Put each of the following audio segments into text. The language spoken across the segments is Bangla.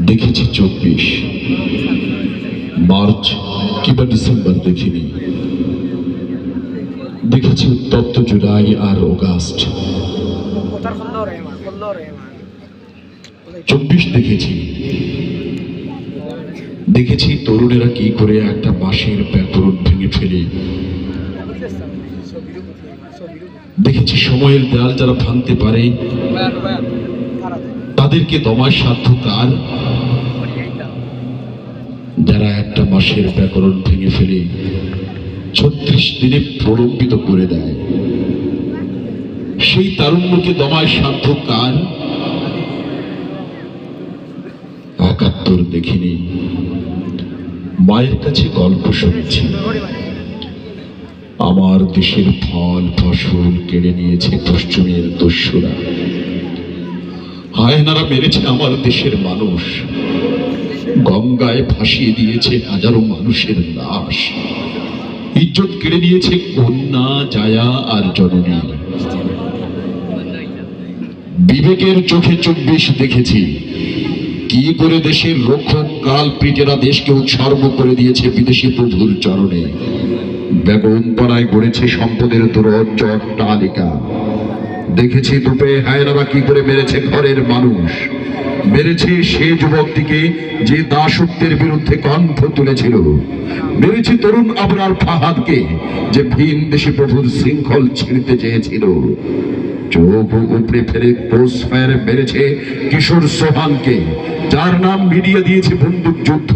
দেখেছি 24 মার্চ কিংবা ডিসেম্বর দেখিনি, দেখেছি উত্তপ্ত জুলাই আর অগাস্ট। 24 দেখেছি, দেখেছি তরুণেরা কি করে একটা বাঁশের ব্যাকরণ ভেঙে ফেলে, দেখেছি সময়ের দেয়াল যারা ভাঙতে পারে তাদেরকে দমার সাধ্য কার, যারা একটা মাসের ব্যাকরণ ভেঙে ফেলে 36 দিনে প্রলম্বিত করে দেয়, সেই তারুণ্যকে দমায় সাধ্য কার। 71 দেখিনি, মায়ের কাছে গল্প শুনেছি, আমার দেশের ফল ফসল কেড়ে নিয়েছে পশ্চিমের দস্যুরা, হায়নারা মেরেছে আমার দেশের মানুষ, গঙ্গায় ভাসিয়ে দিয়েছে হাজারো মানুষের লাশ, ইজ্জত কেড়ে নিয়েছে কন্যা জায়া আর জননী। বিবেকের চোখে 24 দেখেছি কি করে দেশের রক্ষক কাল পিটেরা দেশকে উৎসর্গ করে দিয়েছে বিদেশি প্রভুর চরণে, বেগমপাড়ায় গড়েছে সম্পদের দুরজ্জ অট্টালিকা। দেখেছি দুপে হায়নারা কি করে মেরেছে ঘরের মানুষ, মেরেছে সে যুবকটিকে যে দাসত্বের বিরুদ্ধে কণ্ঠ তুলেছিল, মেরেছে তরুণ আবরার ফাহাদকে যে ভিন দেশি প্রভুর শৃঙ্খল ছিঁড়তে চেয়েছিল, চোখ উপড়ে ফেলে ক্রস ফায়ারে মেরেছে কিশোর সোহানকে যার নাম মিডিয়া দিয়েছে বন্দুক যুদ্ধ।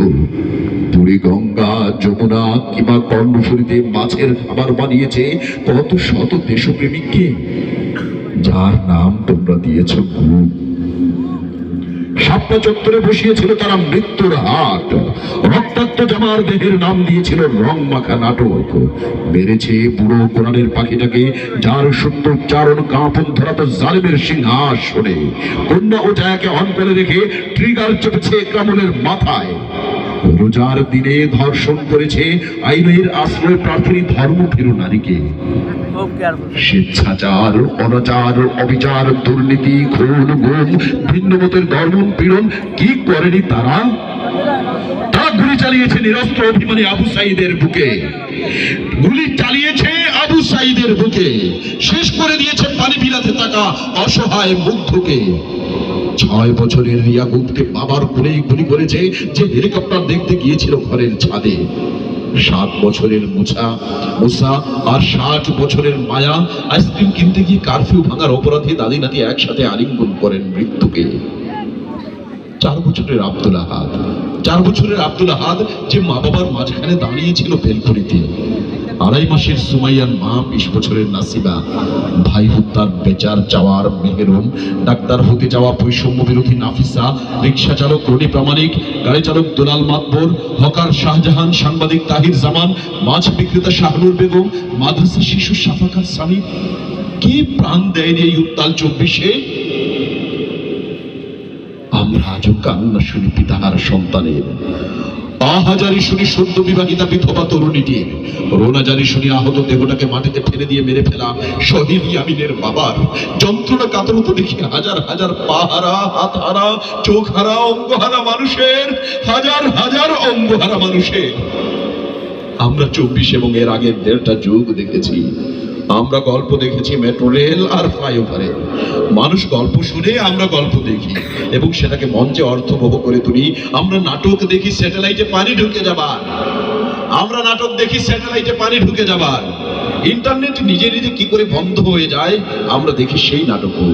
পুরী গঙ্গা যমুনা কিংবা কর্ণফুলীতে মাছের খাবার বানিয়েছে কত শত দেশপ্রেমিককে যার নাম তোমরা দিয়েছ গুম। শাপলা চত্বরে বসিয়েছিল তারা মৃত্যুর হাট, রক্তাক্ত জামার দেহের নাম দিয়েছিল রং মাখা নাটক। মেরেছে বুড়ো কোরআনের পাখিটাকে যার সুন্দর চারণ কাঁপন ধরাতো জালিমের সিংহাসনে, কন্যা ও জায়াকে অনপেলে রেখে ট্রিগার চেপেছে একরামুলের মাথায়। রোজার দিনে ধর্ষণ করেছে আইনের আশ্রয় প্রার্থী ধর্মভীরু নারীকে। স্বেচ্ছাচার, অনাচার, অবিচার, দুর্নীতি, খুন, গুম, ভিন্ন মতের ধর্মপীড়ন কি করেনি তারা? তারা গুলি চালিয়েছে নিরস্ত্র অভিমানী আবু সাঈদের বুকে, গুলি চালিয়েছে আবু সাঈদের বুকে, শেষ করে দিয়েছে পানি বিলাতে থাকা অসহায় মুগ্ধকে। 6 বছরের রিয়াকুবকে বাবার কোলেই গুলি করেছে যে হেলিকপ্টার দেখতে গিয়েছিল ঘরের ছাদে। 7 বছরের মুসা আর 60 বছরের মায়া আইসক্রিম কিনতে গিয়ে কারফিউ ভাঙার অপরাধে দাদি নাতি একসাথে আলিঙ্গন করেন মৃত্যুকে। 4 বছরের আব্দুল আহাদ যে মা বাবার মাঝখানে দাঁড়িয়েছিল বেলকুনিতে। 2.5 মাসের সুমাইয়ার মা, 20 বছরের নাসিবা, ভাই হত্যার বেচার যাওয়ার মেহেরুম, ডাক্তার হতে যাওয়া বৈষম্য বিরোধী নাফিসা, রিক্সা চালক রনি প্রামাণিক, গাড়ি চালক দুলাল মাতবর, হকার শাহজাহান, সাংবাদিক তাহির জামান, মাছ বিক্রেতা শাহনুর বেগম, মাদ্রাসা শিশু সাফাকাত সামি, কি প্রাণ দেয়নি এই উত্তাল 24-এ? আমরা আজও কান্না শুনি পিতাহার সন্তানের, আহাজারি শুনি সদ্য বিবাহিতা বিধবা তরুণীটির, রোনাজারি শুনি আহত দেহটাকে মাটিতে ফেলে দিয়ে মেরে ফেলা শহীদ ইয়ামিনের বাবার, যন্ত্রণা কাতরত দেখি হাজার হাজার পাহারা, হাতহারা, চোখহারা, অঙ্গহারা মানুষের, হাজার হাজার অঙ্গহারা মানুষের। আমরা 24 এবং এর আগের 1.5টা যুগ দেখেছি। আমরা গল্প দেখেছি মেট্রো রেল আর ফ্লাইওভারে, মানুষ গল্প শুনে আমরা গল্প দেখি এবং সেটাকে মঞ্চে অর্থবহ করে তুলি। আমরা নাটক দেখি স্যাটেলাইটে পানি ঢুকে যাবার, ইন্টারনেট নিজে নিজে কি করে বন্ধ হয়ে যায় আমরা দেখি সেই নাটকও।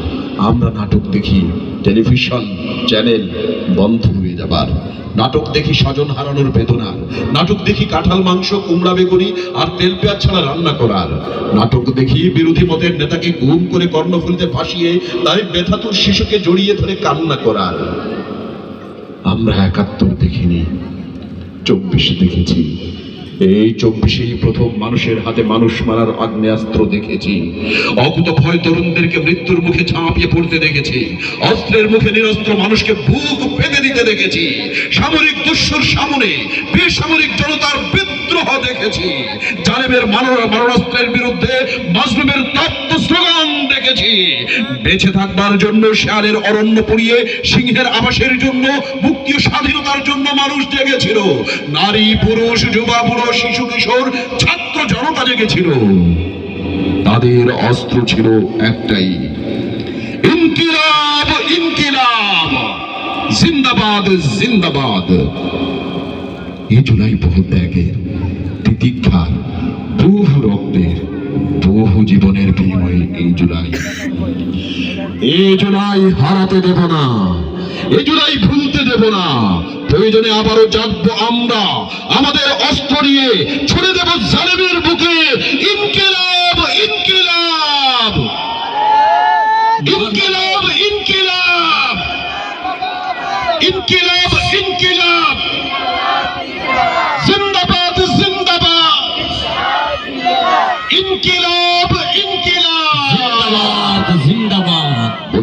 আমরা নাটক দেখি টেলিভিশন চ্যানেল বন্ধ হয়ে যাবার, নাটক দেখি স্বজন হারানোর বেদনার, নাটক দেখি কাঁঠাল মাংস, কুমড়া বেগুনি আর তেল পেঁয়াজ ছাড়া রান্না করার, নাটক দেখি বিরোধী মতের নেতাকে গুম করে কর্ণফুলীতে ভাসিয়ে তাই ব্যথাতুর শিশুকে জড়িয়ে ধরে কান্না করার। আমরা 71 দেখিনি, 24 দেখেছি। এই 24-এই প্রথম মানুষের হাতে মানুষ মারার আগ্নেয়াস্ত্র দেখেছি। অকুতভয় তরুণদেরকে মৃত্যুর মুখে ঝাঁপিয়ে পড়তে দেখেছি। অস্ত্রের মুখে নিরস্ত্র মানুষকে বুক পেতে দিতে দেখেছি। সামরিক দস্যুর সামনে বেসামরিক জনতার বিদ্রোহ বিদ্রোহ দেখেছি, জালেমের মারণাস্ত্রের বিরুদ্ধে মাজলুমের তপ্ত স্লোগান দেখেছি। বেঁচে থাকবার জন্য শেয়ালের অরণ্য পুড়িয়ে সিংহের আবাসের জন্য মুক্তি ও স্বাধীনতার জন্য মানুষ জেগেছিল। নারী পুরুষ যুবা বুড়ো শিশু কিশোর ছাত্র জনতা জেগেছিল। তাদের অস্ত্র ছিল একটাই, ইনকিলাব ইনকিলাব, জিন্দাবাদ জিন্দাবাদ। এই জুলাই বহু ত্যাগের, তিতিক্ষার, বহু রক্তের, বহু জীবনের বিনিময়ে এই জুলাই হারাতে দেব না, এই জুলাই ভুলতে দেব না। প্রয়োজনে আবারও জাগবো আমরা, আমাদের অস্ত্র নিয়ে ছুড়ে দেব জালেমের বুকে ইনকিলাব।